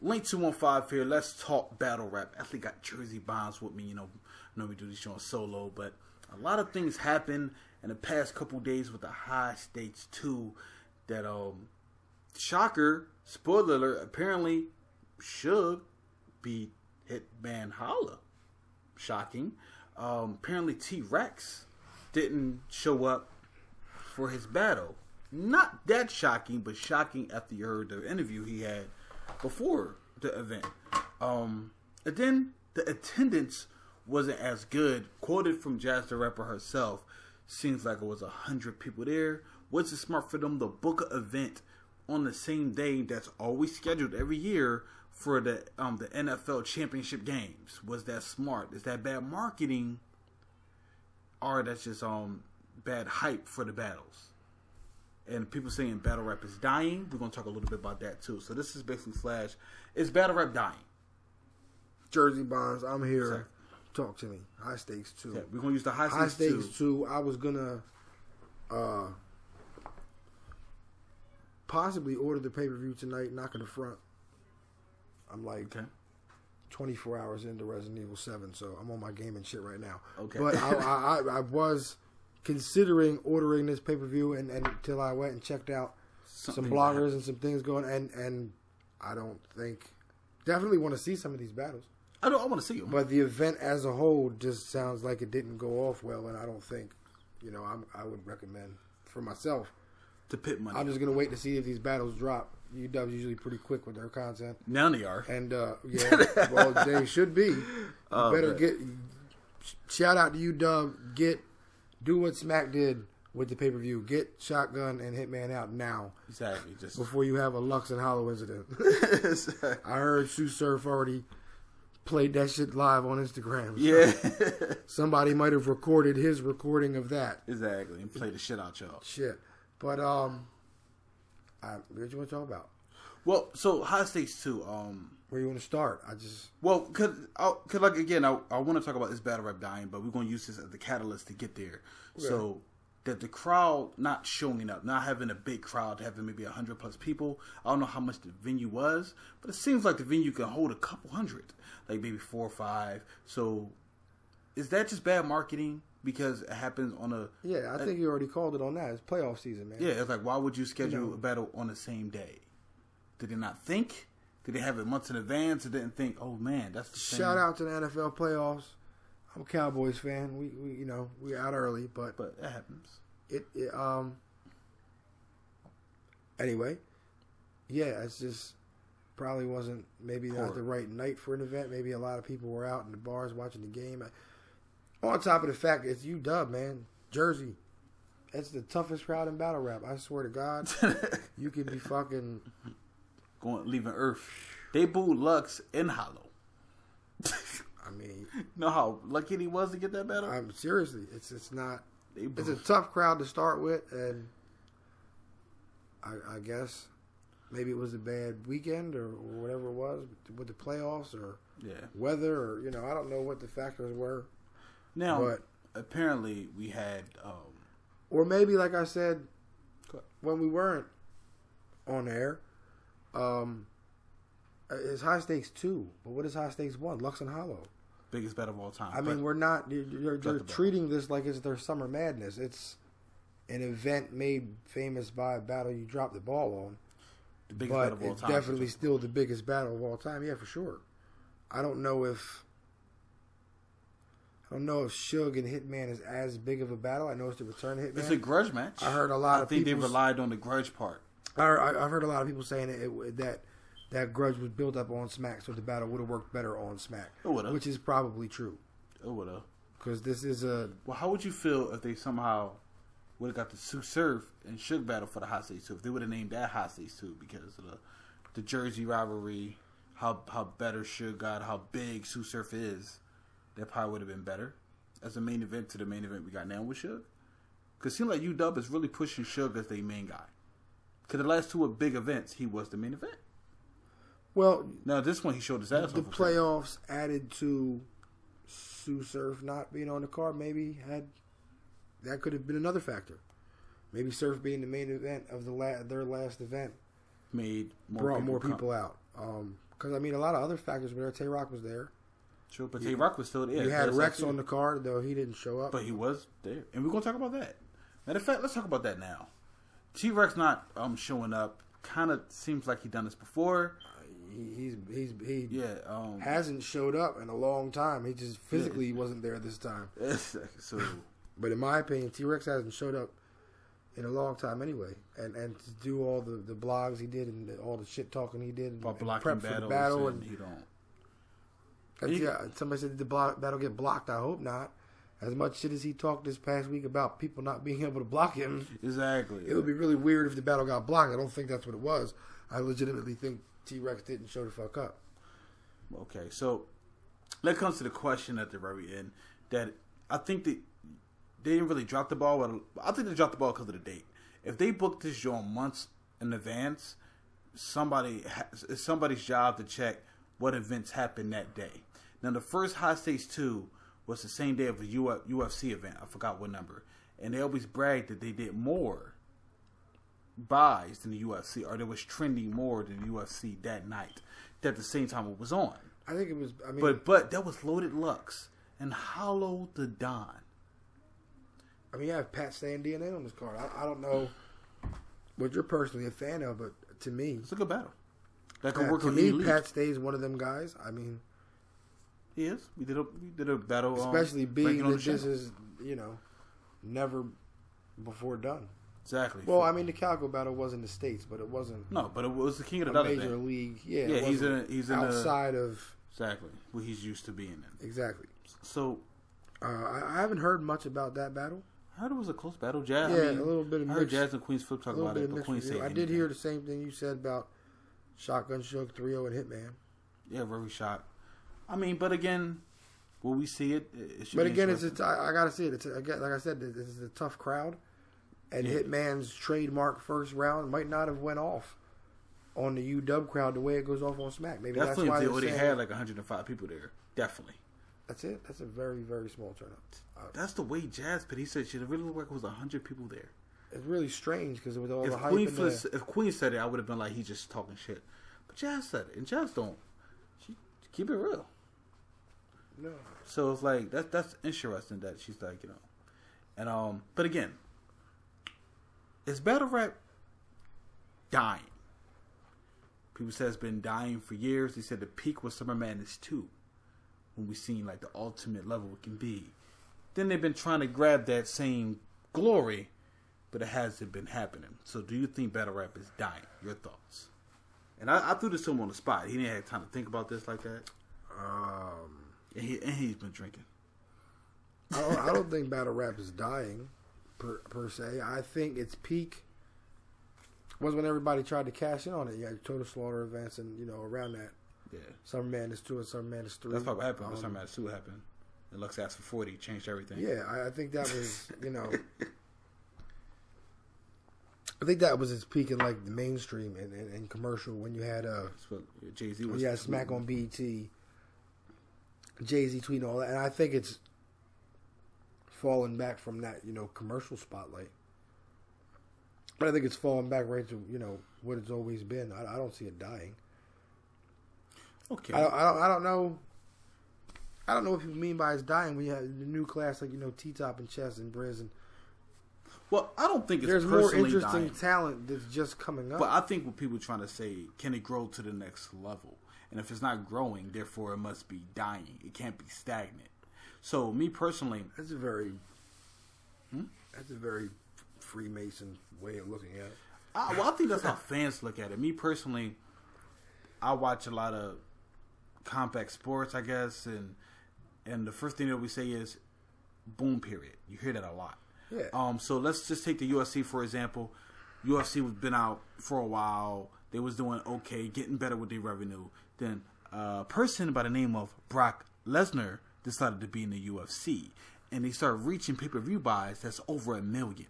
Link 215 here. Let's talk battle rap. I actually got Jersey Bonds with me. You know, I know we do these shows solo, but a lot of things happened in the past couple days with the High Stakes 2 that shocker, spoiler alert, apparently Suge beat Hitman Holla. Shocking. Apparently T-Rex didn't show up for his battle. Not that shocking, but shocking after you heard the interview he had before the event. And then the attendance wasn't as good. Quoted from Jazz the Rapper herself, seems like it was 100 people there. Was it smart for them to book an event on the same day that's always scheduled every year for the NFL championship games? Was that smart? Is that bad marketing, or that's just bad hype for the battles? And people saying battle rap is dying. We're gonna talk a little bit about that too. So this is basically Flash. Is battle rap dying? Jersey Bonds, I'm here. Exactly. Talk to me. High Stakes 2. Yeah, we're gonna use the High Stakes 2. High Stakes 2. I was gonna possibly order the pay-per-view tonight, knock in the front. I'm like 24 hours into Resident Evil 7, so I'm on my gaming shit right now. Okay. But I was considering ordering this pay-per-view and until I went and checked out some bloggers and some things going, and I don't think, definitely want to see some of these battles. I want to see them. But the event as a whole just sounds like it didn't go off well, and I don't think, I would recommend for myself to pit money. I'm just going to wait to see if these battles drop. Udubb's usually pretty quick with their content. Now they are. And, well, they should be. Shout out to Udubb. Do what Smack did with the pay-per-view. Get Shotgun and Hitman out now. Exactly. Before you have a Lux and Hollow incident. I heard Sue Surf already played that shit live on Instagram. So yeah. Somebody might have recorded his recording of that. Exactly. And play the shit out y'all. Shit. But, what do you want to talk about? Well, so High Stakes 2. Where you want to start? Cause like again, I want to talk about this battle rap dying, but we're going to use this as the catalyst to get there. Okay. So that the crowd not showing up, not having a big crowd, having maybe 100+ people. I don't know how much the venue was, but it seems like the venue can hold a couple hundred, like maybe 4 or 5. So is that just bad marketing? Because it happens on a... Yeah, I think you already called it on that. It's playoff season, man. Yeah, it's like, why would you schedule a battle on the same day? Did they not think? Did they have it months in advance and didn't think, oh man, that's the same? Shout out to the NFL playoffs. I'm a Cowboys fan. We out early, but it happens. Anyway, yeah, it's just probably wasn't maybe not the right night for an event. Maybe a lot of people were out in the bars watching the game. On top of the fact, it's Udubb, man. Jersey. It's the toughest crowd in battle rap. I swear to God. You could be fucking... leaving Earth. They booed Lux and Hollow. I mean... Know how lucky he was to get that battle? Seriously. It's not... It's a tough crowd to start with, and I guess maybe it was a bad weekend or whatever it was with the playoffs or weather or, I don't know what the factors were. Now, but apparently we had... or maybe, like I said, when we weren't on air, it's High Stakes 2. But what is High Stakes 1? Lux and Hollow. Biggest battle of all time. I mean, we're not... You're treating this like it's their summer madness. It's an event made famous by a battle you dropped the ball on. The biggest battle of all time. It's definitely still the biggest battle of all time. Yeah, for sure. I don't know if Suge and Hitman is as big of a battle. I know it's the return of Hitman. It's a grudge match. I heard a lot of people... I think they relied on the grudge part. I've heard a lot of people saying that grudge was built up on Smack, so the battle would have worked better on Smack. It would have. Which is probably true. It would have. Because this is a... Well, how would you feel if they somehow would have got the Sue Surf and Suge battle for the High Stakes 2? If they would have named that High Stakes 2 because of the Jersey rivalry, how better Suge got, how big Sue Surf is, that probably would have been better as a main event to the main event we got now with Suge. Because it seems like Udubb is really pushing Suge as their main guy. Because the last 2 big events, he was the main event. Well, now this one he showed his ass. The playoffs added to Sue Surf not being on the card. Maybe that could have been another factor. Maybe Surf being the main event of their last event brought more people out. Because, I mean, a lot of other factors were there. Tay-Rock was there. True, but Tay-Rock was still there. You had Rex on the card, though he didn't show up. But he was there. And we're going to talk about that. Matter of fact, let's talk about that now. T-Rex not showing up kind of seems like he done this before. He hasn't showed up in a long time. He just physically wasn't there this time. So, but in my opinion, T-Rex hasn't showed up in a long time anyway. And to do all the blogs he did and all the shit talking he did about and blocking prep for the battle and he don't. Somebody said, did the battle get blocked? I hope not. As much shit as he talked this past week about people not being able to block him. Exactly. It would be really weird if the battle got blocked. I don't think that's what it was. I legitimately think T-Rex didn't show the fuck up. Okay, so that comes to the question at the very end that I think that they didn't really drop the ball. I think they dropped the ball because of the date. If they booked this show months in advance, it's somebody's job to check what events happened that day. Now, the first High Stakes 2 was the same day of a UFC event. I forgot what number. And they always bragged that they did more buys than the UFC, or they was trending more than the UFC that night. At the same time it was on. I think it was, I mean... But that was Loaded Lux and Hollow the Don. I mean, you have Pat Stay DNA on this card. I don't know what you're personally a fan of, but to me... It's a good battle. That could work to on me, Elite. Pat Stay's one of them guys. I mean... He is. We did a battle. Especially being that this is, never before done. Exactly. Well, I mean, the Calico battle was in the States, but it wasn't. No, but it was the King of the Dollar major league. Yeah, he's in outside of exactly what he's used to being in. Exactly. So, I haven't heard much about that battle. I heard it was a close battle. Jazz. Yeah, a little bit of. I heard Jazz and Queen's Flip talk about it, but Queen said I did hear the same thing you said about Shotgun Shook, 3-0, and Hitman. Yeah, very shocked. I mean, but again. Will we see it? But again, I gotta see it. Like I said, this is a tough crowd, and Hitman's trademark first round might not have went off on the Udubb crowd the way it goes off on Smack. Maybe definitely that's why if they already had like 105 people there. Definitely. That's it. That's a very, very small turnout. That's the way Jazz put. He said it really looked like it was 100 people there. It's really strange because it was all the hype. If Queen said it, I would have been like, he's just talking shit. But Jazz said it, and Jazz don't. She keep it real. No. So it's like that's interesting that she's like, and but again, is battle rap dying? People say it's been dying for years. They said the peak was Summer Madness 2, when we seen like the ultimate level it can be. Then they've been trying to grab that same glory, but it hasn't been happening. So do you think battle rap is dying? Your thoughts? And I threw this to him on the spot. He didn't have time to think about this like that. And he's been drinking. I don't think battle rap is dying, per se. I think its peak was when everybody tried to cash in on it. You had Total Slaughter events and, around that. Yeah. Summer Madness 2 and Summer Madness 3. That's what happened when Summer Madness 2 happened. And Lux asked for 40, changed everything. Yeah, I think that was, I think that was its peak in, like, the mainstream and commercial when you had Jay-Z was. You had Smack on BET. Jay-Z tweeting all that, and I think it's fallen back from that, commercial spotlight. But I think it's fallen back right to, what it's always been. I don't see it dying. Okay. I don't know. I don't know what people mean by it's dying when you have the new class like T-Top and Chess and Briz and. Well, I don't think it's there's more interesting dying. Talent that's just coming up. But I think what people are trying to say, can it grow to the next level? And if it's not growing, therefore it must be dying. It can't be stagnant. So me personally, that's a very Freemason way of looking at it. I think that's how fans look at it. Me personally, I watch a lot of compact sports, I guess, and the first thing that we say is boom period. You hear that a lot. Yeah. So let's just take the UFC for example. UFC has been out for a while. They was doing okay, getting better with their revenue. Then a person by the name of Brock Lesnar decided to be in the UFC. And they started reaching pay-per-view buys that's over 1 million.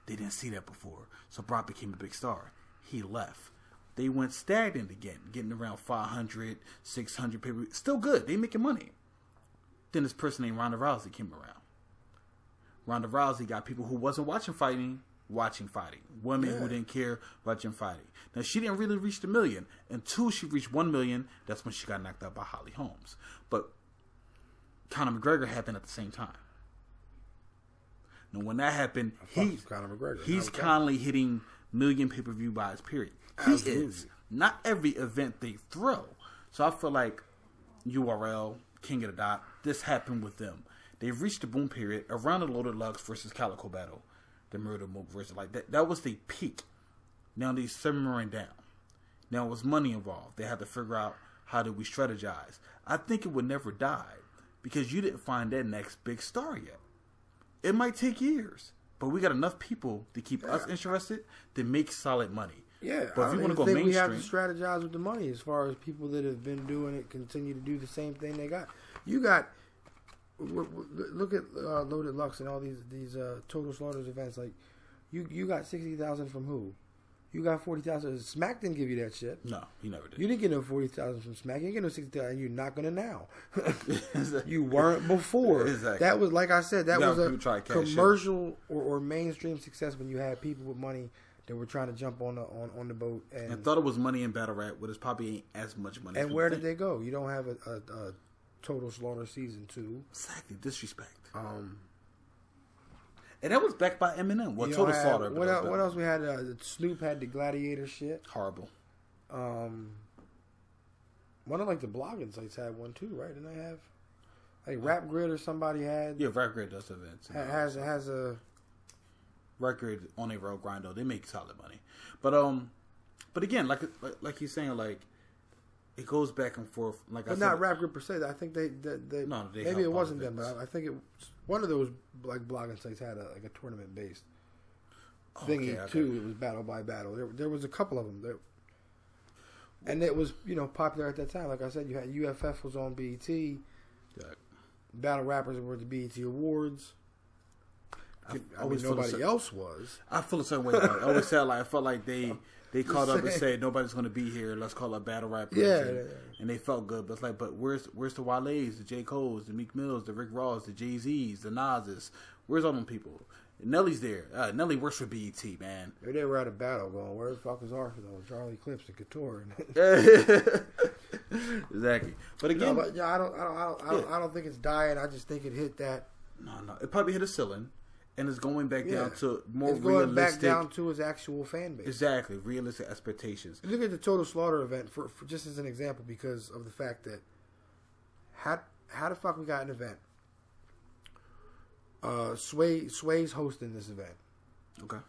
They didn't see that before. So Brock became a big star. He left. They went stagnant again, getting around 500, 600 pay-per-view. Still good. They making money. Then this person named Ronda Rousey came around. Ronda Rousey got people who wasn't watching fighting watching fighting. Women who didn't care watching fighting. Now, she didn't really reach the million. Until she reached 1 million, that's when she got knocked out by Holly Holmes. But Conor McGregor happened at the same time. Now, when that happened, he's constantly hitting million pay-per-view buys, period. He is. Not every event they throw. So I feel like URL, King of the Dot, this happened with them. They've reached the boom period around the Loaded Lux versus Calico battle. The Murder Mook versus like that. That was the peak. Now they're simmering down. Now it was money involved. They had to figure out how do we strategize. I think it would never die because you didn't find that next big star yet. It might take years, but we got enough people to keep us interested to make solid money. Yeah, but if you want to go mainstream, we have to strategize with the money as far as people that have been doing it continue to do the same thing they got. You got look at Loaded Lux and all these Total Slaughters events. Like you got 60,000 from who? You got 40,000. Smack didn't give you that shit. No, he never did. You didn't get no 40,000 from Smack. You didn't get no 60,000. You're not gonna now. You weren't before. Exactly. That was like I said. That was a commercial or mainstream success when you had people with money that were trying to jump on the boat and thought it was money in battle rap, but it's probably ain't as much money. And where did they go? You don't have a Total Slaughter season 2. Exactly, disrespect. And that was backed by Eminem. Well, Total Slaughter. What else we had? Snoop had the Gladiator shit. Horrible. One of like the blogging sites had one too, right? Didn't they have like Rap Grid or somebody had? Yeah, Rap Grid does events. Has a record on a road grind though. They make solid money, but again, like he's saying, like it goes back and forth. Like, but not Rap Grid per se. I think they no, they maybe it wasn't them, but I think it one of those like blogging sites had a tournament based thingy too. It was battle by battle. There was a couple of them there, and it was popular at that time. Like I said, you had UFF was on BET. Yeah. Battle rappers were at the BET Awards. I mean, nobody else was. I feel a certain way about it. I always said, like, I felt like they called up and said nobody's going to be here. Let's call up battle rappers. Yeah, and they felt good. But it's like, but where's the Wale's, the J. Cole's, the Meek Mills, the Rick Ross, the Jay Z's, the Nas's? Where's all them people? Nelly's there. Nelly works for BET, man. They were at a battle going, where the fuck is Arsenal? Charlie Clips and Couture. Exactly. But again, I don't think it's dying. I just think it hit that. No, it probably hit a ceiling. And it's going back down to more realistic. It's going back down to his actual fan base. Exactly. Realistic expectations. Look at the Total Slaughter event for just as an example because of the fact that how the fuck we got an event? Sway's hosting this event. Okay.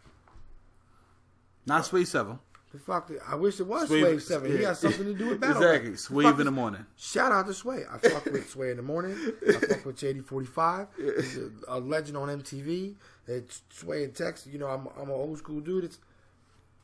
Not Sway 7. The fuck, I wish it was Sway 7. He got something to do with battle. Exactly. Sway in the morning. Shout out to Sway. I fuck with Sway in the morning. I fuck with JD45. He's a legend on MTV. It's Sway in Texas. I'm an old school dude. It's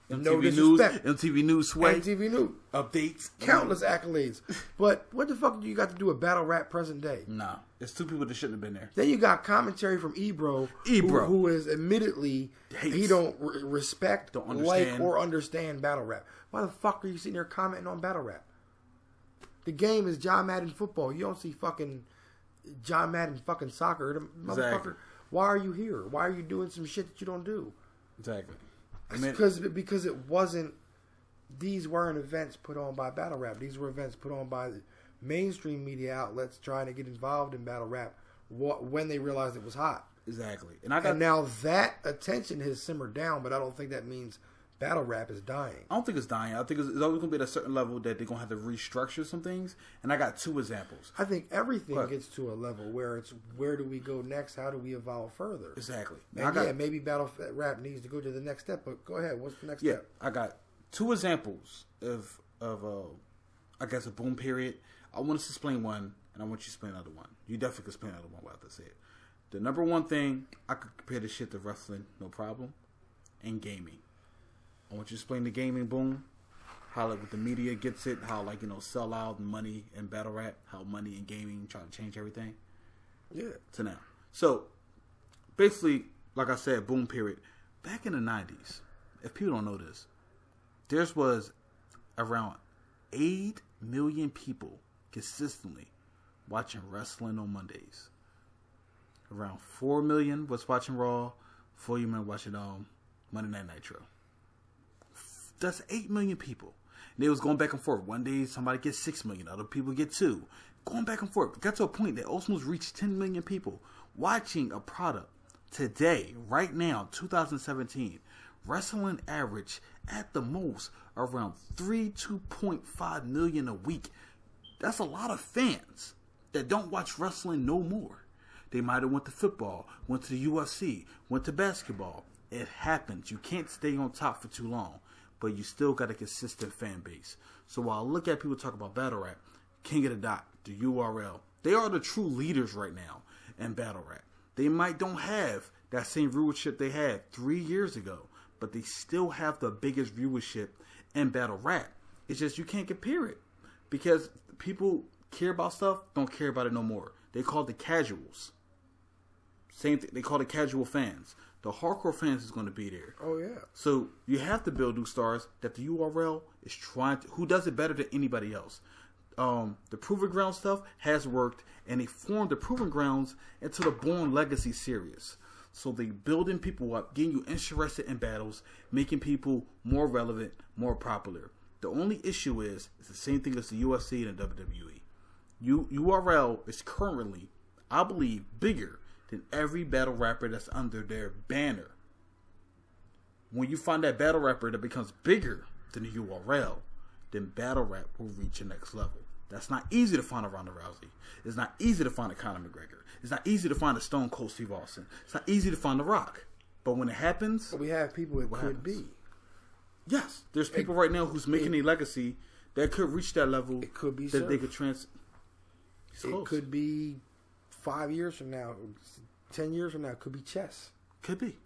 no disrespect. MTV News Sway. MTV News. Updates. Countless accolades. But what the fuck do you got to do with battle rap present day? Nah. It's two people that shouldn't have been there. Then you got commentary from Ebro. Who is admittedly, he don't respect, like, or understand battle rap. Why the fuck are you sitting there commenting on battle rap? The game is John Madden football. You don't see fucking John Madden fucking soccer. Motherfucker, exactly. Why are you here? Why are you doing some shit that you don't do? Exactly. Because it wasn't. These weren't events put on by battle rap. These were events put on by mainstream media outlets trying to get involved in battle rap when they realized it was hot. Exactly. And now that attention has simmered down, but I don't think that means battle rap is dying. I don't think it's dying. I think it's always going to be at a certain level that they're going to have to restructure some things. And I got two examples. I think everything gets to a level where it's where do we go next? How do we evolve further? Exactly. And maybe battle rap needs to go to the next step. But go ahead. What's the next step? I got two examples of I guess a boom period. I want us to explain one, and I want you to explain another one. You definitely can explain another one. What I have to say. The number one thing I could compare this shit to wrestling, no problem, and gaming. I want you to explain the gaming boom, how like the media gets it, how like sell out and money and battle rap, how money and gaming try to change everything. Yeah. To now, so basically, like I said, boom period. Back in the 90s, if people don't know this, there was around 8 million people consistently watching wrestling on Mondays. Around 4 million was watching Raw, 4 million watching Monday Night Nitro. That's 8 million people. And they was going back and forth. One day somebody gets 6 million, other people get 2. Going back and forth. It got to a point that almost reached 10 million people watching a product. Today, right now, 2017, wrestling average at the most around 2.5 million a week. That's a lot of fans that don't watch wrestling no more. They might have went to football, went to the UFC, went to basketball. It happens. You can't stay on top for too long, but you still got a consistent fan base. So while I look at people talk about battle rap, King of the Dot, the URL, they are the true leaders right now in battle rap. They don't have that same viewership they had 3 years ago, but they still have the biggest viewership in battle rap. It's just you can't compare it because people care about stuff, don't care about it no more. They call it the casuals. Same thing. They call it casual fans. The hardcore fans is going to be there. Oh yeah. So you have to build new stars that the URL is trying to. Who does it better than anybody else? The Proving Ground stuff has worked, and they formed the Proving Grounds into the Born Legacy series. So they building people up, getting you interested in battles, making people more relevant, more popular. The only issue is it's the same thing as the UFC and the WWE. URL is currently, I believe, bigger than every battle rapper that's under their banner. When you find that battle rapper that becomes bigger than the URL, then battle rap will reach the next level. That's not easy to find a Ronda Rousey. It's not easy to find a Conor McGregor. It's not easy to find a Stone Cold Steve Austin. It's not easy to find The Rock. But when it happens, we have people it could be. Yes, there's people right now who's making a legacy that could reach that level. It could be that they could It could be 5 years from now, 10 years from now. It could be chess. Could be.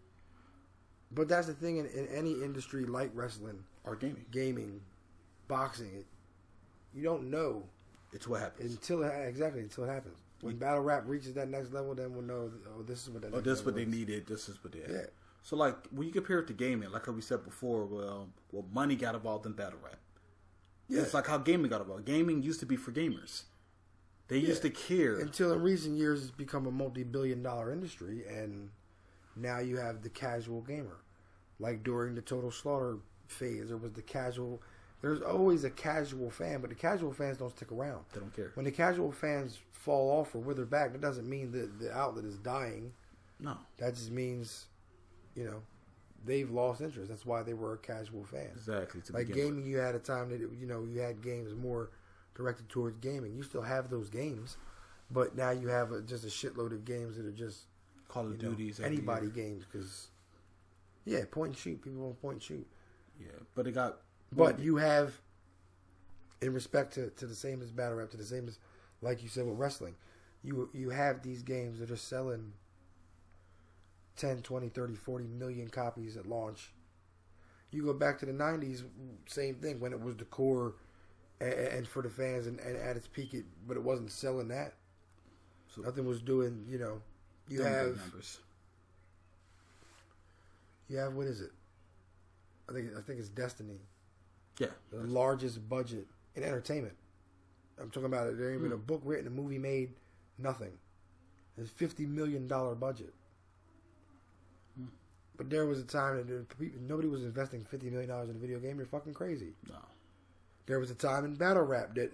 But that's the thing in any industry like wrestling or gaming, boxing. You don't know. It's what happens until it happens. When battle rap reaches that next level, then we'll know. Oh, this is what that. This is what they needed. This is what they had. Yeah. So like when you compare it to gaming, like how we said before, well, money got involved in battle rap. Yeah. It's like how gaming got involved. Gaming used to be for gamers. They used to care until in recent years it's become a multi-billion-dollar industry, and now you have the casual gamer. Like during the Total Slaughter phase, there was the casual. There's always a casual fan, but the casual fans don't stick around. They don't care. When the casual fans fall off or wither back, that doesn't mean that the outlet is dying. No. That just means, they've lost interest. That's why they were a casual fan. Exactly. Like gaming, you had a time that, you had games more directed towards gaming. You still have those games, but now you have just a shitload of games that are just Call of Duties, anybody games. Because, point and shoot. People want point and shoot. Yeah, but it got... But you have, in respect to the same as battle rap, to the same as, like you said, with wrestling, you have these games that are selling 10, 20, 30, 40 million copies at launch. You go back to the 90s, same thing, when it was the core and for the fans and at its peak, but it wasn't selling that. So nothing was doing, you have numbers. You have, what is it? I think it's Destiny. Yeah. The largest budget in entertainment. I'm talking about it. There ain't been a book written, a movie made, nothing. It's $50 million budget. But there was a time that nobody was investing $50 million in a video game. You're fucking crazy. No. There was a time in battle rap that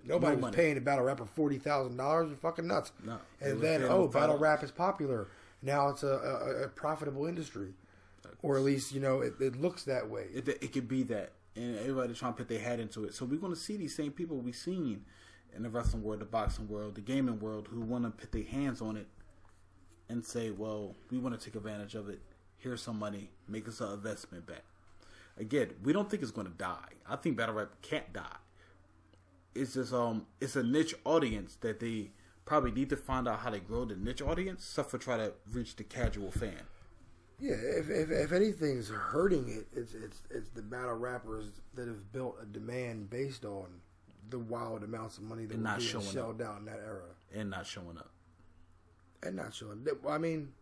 nobody was paying a battle rapper $40,000. You're fucking nuts. No. And then, battle rap is popular. Now it's a profitable industry. Or at least, it looks that way. It could be that. And everybody trying to put their hat into it. So we're going to see these same people we've seen in the wrestling world, the boxing world, the gaming world, who want to put their hands on it and say, well, we want to take advantage of it. Here's some money. Make us an investment back. Again, we don't think it's going to die. I think battle rap can't die. It's just it's a niche audience that they probably need to find out how to grow the niche audience, stuff for try to reach the casual fan. Yeah, if anything's hurting it, it's the battle rappers that have built a demand based on the wild amounts of money that were being shelled out in that era. And not showing up. I mean,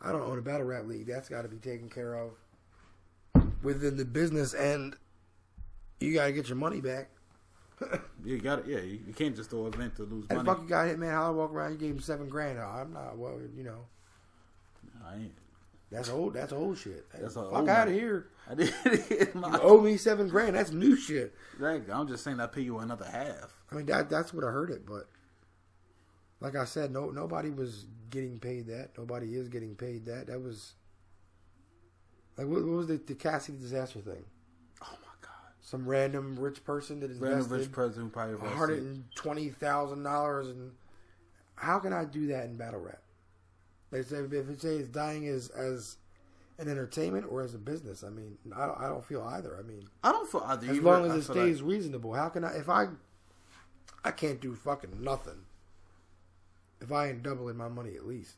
I don't own a battle rap league. That's got to be taken care of within the business, and you got to get your money back. You got it. Yeah, you can't just throw an event to lose money. And fucking guy hit, man, how I walk around, you gave him $7,000. I'm not, I ain't. That's old. That's old shit. That's fuck out of here. I did. You owe me $7,000. That's new shit. Exactly. I'm just saying I pay you another half. I mean that's what I heard it, but like I said, nobody was getting paid that. Nobody is getting paid that. That was like what was the Cassidy disaster thing? Oh my god! Some random rich person that invested who probably $120,000, and how can I do that in battle rap? They say if it says dying as an entertainment or as a business. I mean, I don't feel either. I mean, I don't feel either. As long as it stays reasonable, how can I? If I can't do fucking nothing if I ain't doubling my money at least.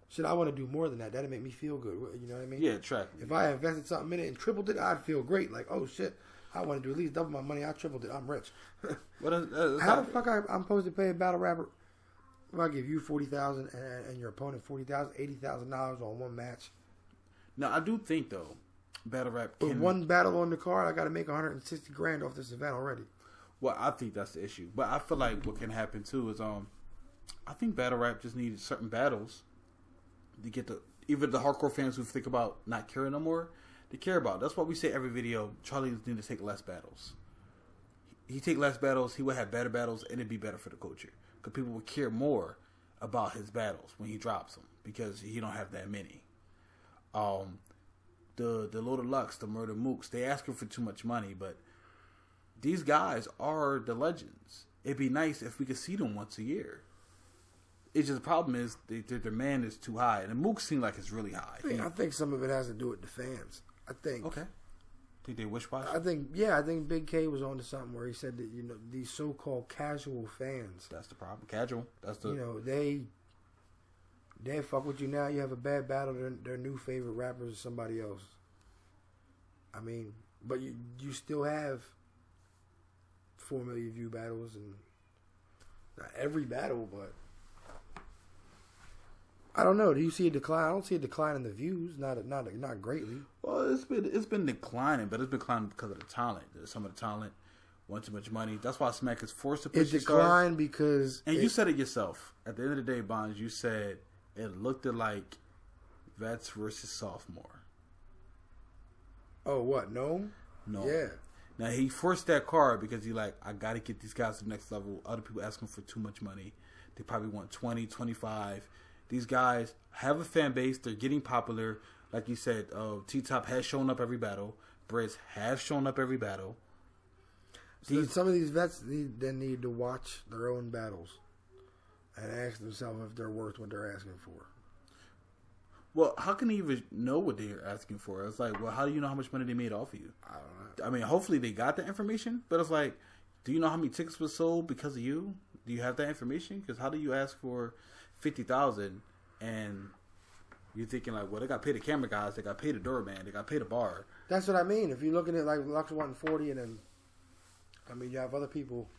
Shit, I want to do more than that. That'd make me feel good. You know what I mean? Yeah, track. If I invested something in it and tripled it, I'd feel great. Like, oh shit, I want to do at least double my money. I tripled it. I'm rich. How the fuck I'm supposed to pay a battle rapper? If I give you $40,000 and your opponent $40,000, $80,000 on one match. No, I do think though, battle rap. With one battle on the card, I got to make $160,000 off this event already. Well, I think that's the issue. But I feel like what can happen too is I think battle rap just needed certain battles to get even the hardcore fans who think about not caring no more, they care about. That's why we say every video, Charlie needs to take less battles. He take less battles, he would have better battles, and it'd be better for the culture. Because people would care more about his battles when he drops them, because he don't have that many. The Loaded Lux, the Murder Mooks, they asking for too much money, but these guys are the legends. It'd be nice if we could see them once a year. It's just the problem is their demand is too high, and the Mooks seem like it's really high. I think some of it has to do with the fans. I think. Okay. Think they wish watch? I think Big K was on to something where he said that these so-called casual fans. That's the problem. Casual. That's the they fuck with you now. You have a bad battle. Their new favorite rappers or somebody else. I mean, but you still have 4 million view battles, and not every battle, but I don't know. Do you see a decline? I don't see a decline in the views. Not greatly. Well, it's been declining, but it's been declining because of the talent. Some of the talent want too much money. That's why Smack is forced to push. It declined because, and you said it yourself. At the end of the day, Bonds, you said it looked like Vets versus Sophomore. Oh, what? No. Yeah. Now he forced that card because he I got to get these guys to the next level. Other people asking for too much money. They probably want 20, 25. These guys have a fan base. They're getting popular. Like you said, T-Top has shown up every battle. Brits have shown up every battle. Some of these vets then need to watch their own battles and ask themselves if they're worth what they're asking for. Well, how can they even know what they're asking for? It's like, well, how do you know how much money they made off of you? I don't know. I mean, hopefully they got the information, but it's like, do you know how many tickets were sold because of you? Do you have that information? Because how do you ask for 50,000 and you're thinking like, well, they got to pay the camera guys, they got to pay the doorman, they got to pay the bar. That's what I mean. If you're looking at like Lux wanting 40, and then you have other people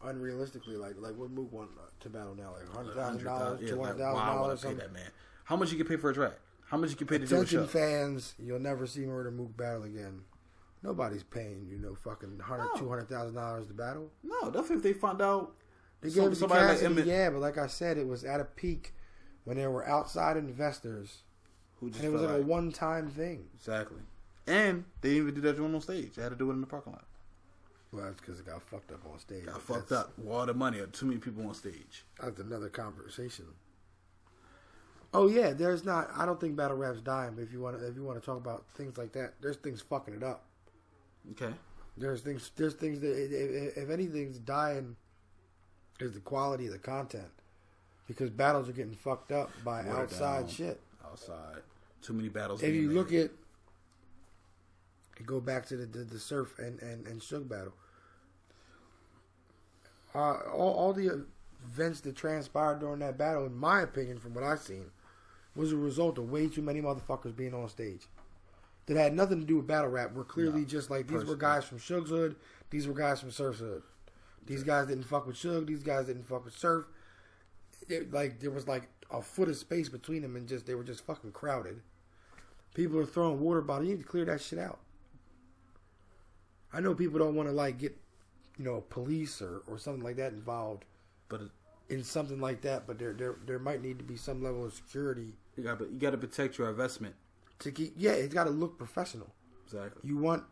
unrealistically like what Mook want to battle now, like $100,000, $200,000. Wow, I want to pay that man. How much you get paid for a track? How much you get paid to do a show? Attention fans, you'll never see Murder Mook battle again. Nobody's paying fucking $200,000 to battle. No, definitely if they find out. They gave it to Cassidy, but like I said, it was at a peak when there were outside investors, and it was like a one-time thing. Exactly, and they didn't even do that on stage. They had to do it in the parking lot. Well, that's because it got fucked up on stage. Got fucked up. All the money. Too many people on stage. That's another conversation. Oh yeah, there's not. I don't think battle rap's dying. But if you want to talk about things like that, there's things fucking it up. Okay. There's things that if anything's dying, is the quality of the content, because battles are getting fucked up by outside shit. Outside, too many battles. If you look at, go back to the Surf and Suge battle. All the events that transpired during that battle, in my opinion, from what I've seen, was a result of way too many motherfuckers being on stage. That had nothing to do with battle rap. Were clearly just like these were guys from Suge's hood, these were guys from Surf's hood. These guys didn't fuck with Suge. These guys didn't fuck with Surf. There was like a foot of space between them, and they were just fucking crowded. People are throwing water bottles. You need to clear that shit out. I know people don't want to get, police or something like that involved, but in something like that. But there might need to be some level of security You got to protect your investment. It's got to look professional. Exactly. You want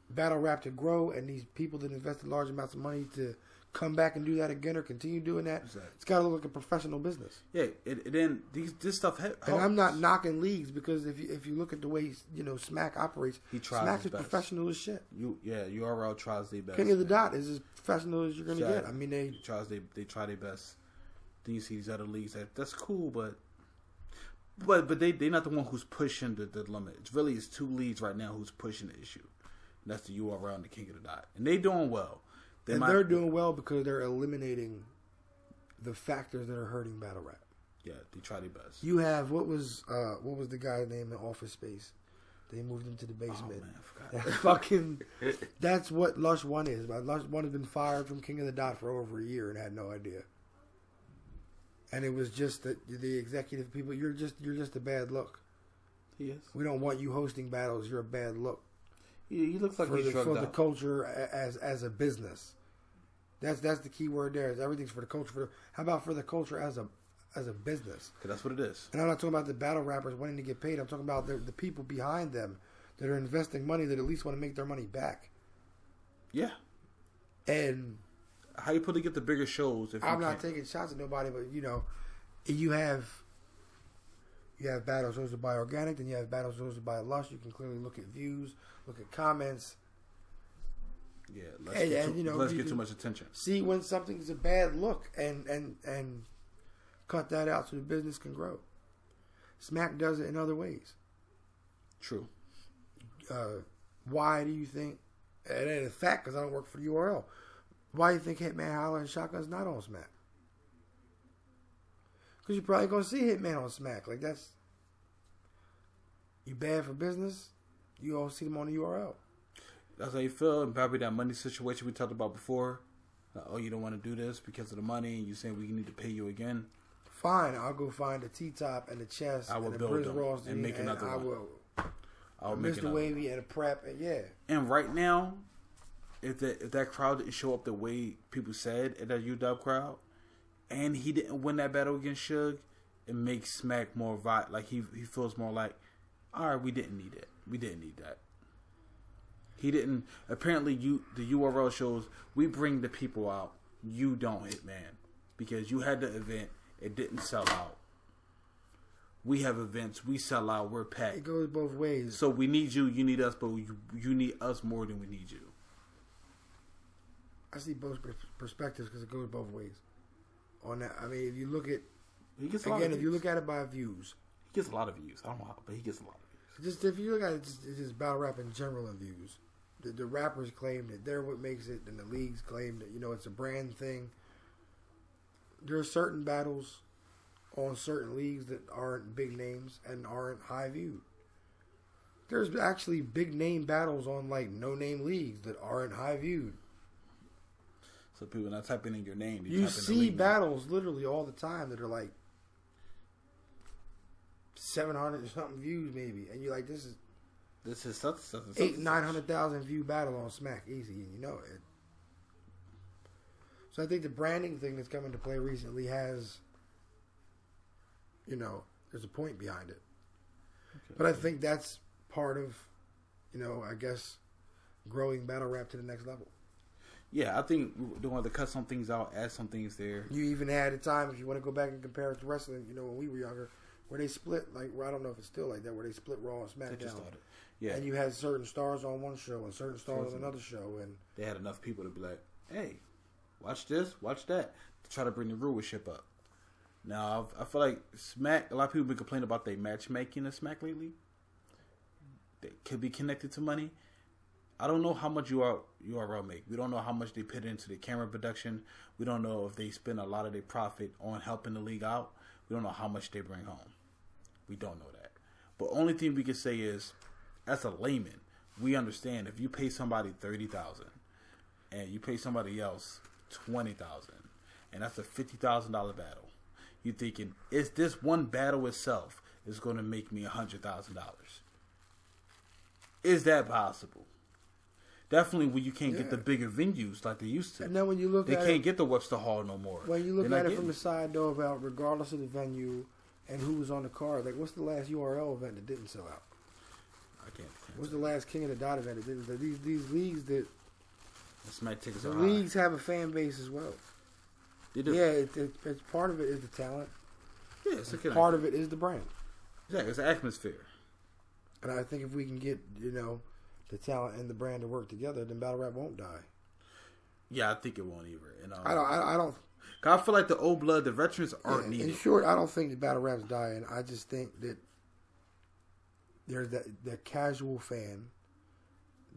battle rap to grow, and these people that invested large amounts of money to come back and do that again or continue doing that. Exactly. It's got to look like a professional business. Yeah, then this stuff helps. And I'm not knocking leagues because if you look at the way Smack operates, Smack is professional as shit. URL tries their best. King of the Dot is as professional as you're gonna get. I mean, they try their best. Then you see these other leagues that's cool, but they're not the one who's pushing the limit. It's two leagues right now who's pushing the issue. And that's the URL and the King of the Dot, and they doing well. They're doing well because they're eliminating the factors that are hurting battle rap. Yeah, they try their best. You have what was the guy's name in Office Space? They moved him to the basement. Oh man, I forgot. That's what Lush One is. Lush One has been fired from King of the Dot for over a year and had no idea. And it was just the executive people. You're just a bad look. He is. We don't want you hosting battles. You're a bad look. He looks like he's drugged for out. The culture as a business. That's the key word there. Is everything's for the culture. How about for the culture as a business? Because that's what it is. And I'm not talking about the battle rappers wanting to get paid. I'm talking about the people behind them that are investing money that at least want to make their money back. Yeah. And how you put to get the bigger shows? I'm not taking shots at nobody, but you have battles hosted by Organic, then you have battles hosted by Lush. You can clearly look at views, look at comments. Yeah, let's get too much attention. See when something's a bad look and cut that out so the business can grow. Smack does it in other ways. True. Why do you think? It ain't a fact because I don't work for the URL. Why do you think Hitman Holler and Shotgun's not on Smack? Because you're probably gonna see Hitman on Smack. Like that's you bad for business. You all see them on the URL. That's how you feel, and probably that money situation we talked about before. You don't want to do this because of the money, and you saying we need to pay you again. Fine, I'll go find the T-top and the chest I will and build the Briz them Ross and make another one. I will make Mr. Wavy and a prep, and yeah. And right now, if that crowd didn't show up the way people said at that Udubb crowd, and he didn't win that battle against Suge, it makes Smack more like he feels more like, all right, we didn't need it. We didn't need that. He didn't. Apparently, the URL shows we bring the people out. You don't, Hitman, because you had the event. It didn't sell out. We have events. We sell out. We're packed. It goes both ways. So we need you. You need us, but you need us more than we need you. I see both perspectives because it goes both ways. On that, I mean, if you look at if you look at it by views, he gets a lot of views. I don't know how, but he gets a lot of views. Just if you look at it, it's just battle rap in general in views. The rappers claim that they're what makes it, and the leagues claim that it's a brand thing. There are certain battles on certain leagues that aren't big names and aren't high viewed. There's actually big name battles on like no name leagues that aren't high viewed. So people not typing in your name. You see battles literally all the time that are like 700 or something views maybe, and you're like, this is such 800,000-900,000 view battle on Smack easy, and you know it. So I think the branding thing that's come into play recently has, there's a point behind it. Okay. But I think that's part of, I guess, growing battle rap to the next level. Yeah, I think they want to cut some things out, add some things there. You even had a time, if you want to go back and compare it to wrestling, when we were younger, where they split, like, I don't know if it's still like that, where they split Raw and SmackDown. Yeah. And you had certain stars on one show and certain stars on another show. And they had enough people to be like, hey, watch this, watch that, to try to bring the rulership up. Now, I feel like Smack, a lot of people have been complaining about their matchmaking in Smack lately. They could be connected to money. I don't know how much URL make. We don't know how much they put into the camera production. We don't know if they spend a lot of their profit on helping the league out. We don't know how much they bring home. We don't know that. But only thing we can say is, as a layman, we understand if you pay somebody $30,000 and you pay somebody else $20,000, and that's a $50,000 battle. You're thinking, is this one battle itself is going to make me $100,000? Is that possible? Definitely when you can't get the bigger venues like they used to. And then when you look they can't get the Webster Hall no more. When you look at it from the side, though, about regardless of the venue and who was on the card. Like, what's the last URL event that didn't sell out? I can't. What's the last King of the Dot event that didn't? These leagues that. Smack tickets the are leagues high. have a fan base as well. They do. Yeah, it's part of it is the talent. Yeah, it's part of it is the brand. Yeah, it's an atmosphere. And I think if we can get the talent and the brand to work together, then battle rap won't die. Yeah, I think it won't either. I don't. I feel like the old blood, the veterans aren't needed. In short, I don't think the battle rap's dying. I just think that there's that casual fan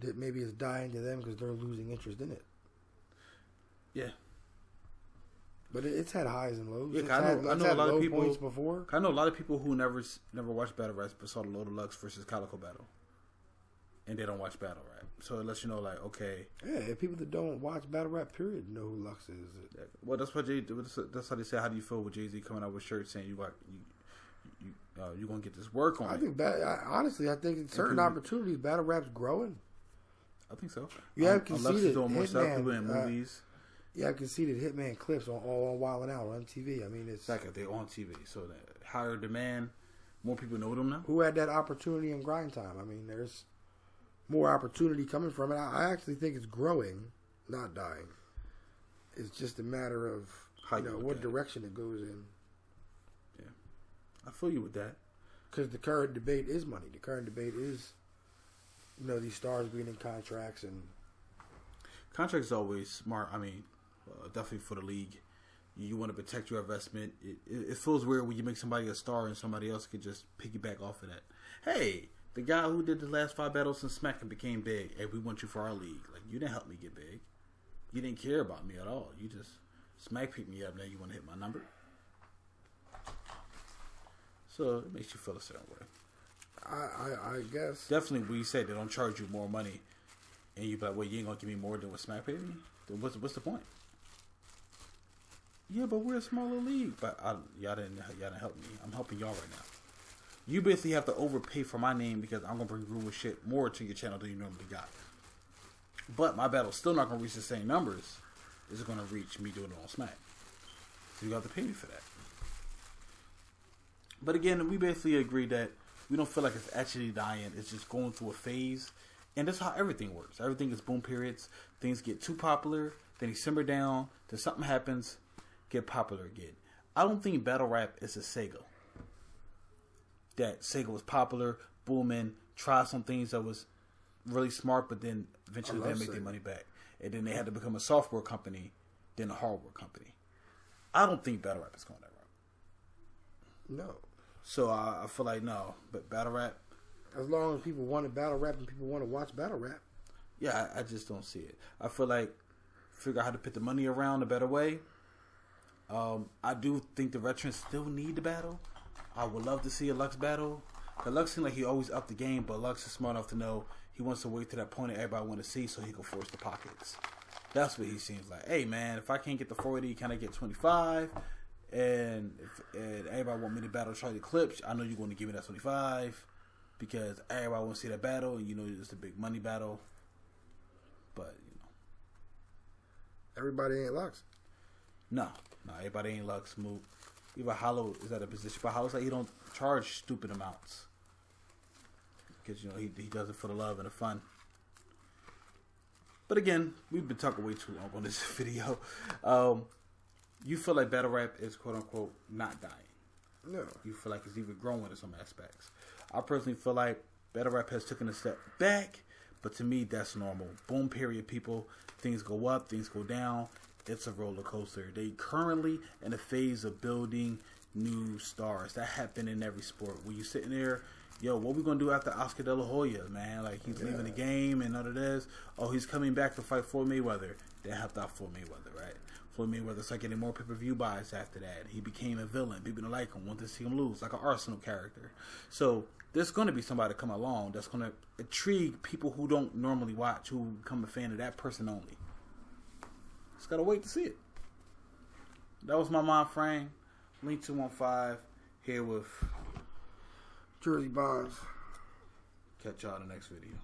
that maybe is dying to them because they're losing interest in it. Yeah. But it's had highs and lows. Yeah, I know a lot of people before. I know a lot of people who never watched battle rap but saw the Low Deluxe versus Calico battle, and they don't watch battle rap. So it lets you know, like, okay. Yeah, people that don't watch battle rap, period, know who Lux is. Well, that's what that's how they say. How do you feel with Jay-Z coming out with shirts saying you're gonna get this work on? Honestly, I think in certain opportunities, battle rap's growing. I think so. You have conceded Lux is doing more stuff in movies. Yeah, I conceded Hitman clips on Wild 'N Out on MTV. I mean, it's like they're on TV, so that higher demand, more people know them now. Who had that opportunity in grind time? I mean, there's more opportunity coming from it. I actually think it's growing, not dying. It's just a matter of what direction it goes in. Yeah, I feel you with that. Because the current debate is money. The current debate is, these stars being in contracts and. Contracts is always smart. I mean, definitely for the league. You want to protect your investment. It feels weird when you make somebody a star and somebody else could just piggyback off of that. Hey, the guy who did the last 5 battles in Smack and became big. Hey, we want you for our league. Like, you didn't help me get big. You didn't care about me at all. You just Smack picked me up. Now you want to hit my number. So it makes you feel a certain way. I guess. Definitely when you say they don't charge you more money. And you be like, well, you ain't gonna give me more than what Smack paid me? Then what's the point? Yeah, but we're a smaller league. But y'all didn't help me. I'm helping y'all right now. You basically have to overpay for my name because I'm gonna bring rumor shit more to your channel than you normally got. But my battle's still not gonna reach the same numbers. It's gonna reach me doing it on Smack. So you have to pay me for that. But again, we basically agree that we don't feel like it's actually dying. It's just going through a phase. And that's how everything works. Everything is boom periods. Things get too popular, then they simmer down, then something happens, get popular again. I don't think battle rap is a Sega. That Sega was popular, booming, tried some things that was really smart, but then eventually they make their money back. And then they had to become a software company, then a hardware company. I don't think battle rap is going that route. No. So I feel like no, but battle rap. As long as people want to battle rap and people want to watch battle rap. Yeah, I just don't see it. I feel like figure out how to put the money around a better way. I do think the veterans still need to battle. I would love to see a Lux battle. The Lux seems like he always up the game, but Lux is smart enough to know he wants to wait to that point that everybody want to see so he can force the pockets. That's what he seems like. Hey, man, if I can't get the 40, can I get 25? And if everybody want me to battle Charlie Clips, I know you're going to give me that 25. Because everybody wants to see that battle, and it's a big money battle. But everybody ain't Lux. No, everybody ain't Lux. Move. Even Hollow is at a position, but Hollow's like he don't charge stupid amounts because he does it for the love and the fun. But again, we've been talking way too long on this video. You feel like battle rap is quote unquote not dying. No. You feel like it's even growing in some aspects. I personally feel like battle rap has taken a step back, but to me, that's normal. Boom period, people. Things go up, things go down. It's a roller coaster. They currently in a phase of building new stars. That happened in every sport. When you sitting there, what we gonna do after Oscar De La Hoya, man? Like he's leaving the game and none of this. Oh, he's coming back to fight Floyd Mayweather. They have to Floyd Mayweather, right? Floyd Mayweather started getting more pay-per-view buys after that. He became a villain. People didn't like him, wanted to see him lose, like an Arsenal character. So there's going to be somebody come along that's going to intrigue people who don't normally watch, who become a fan of that person only. Just got to wait to see it. That was my mind frame. Link 215 here with Jersey Bonds. Catch y'all in the next video.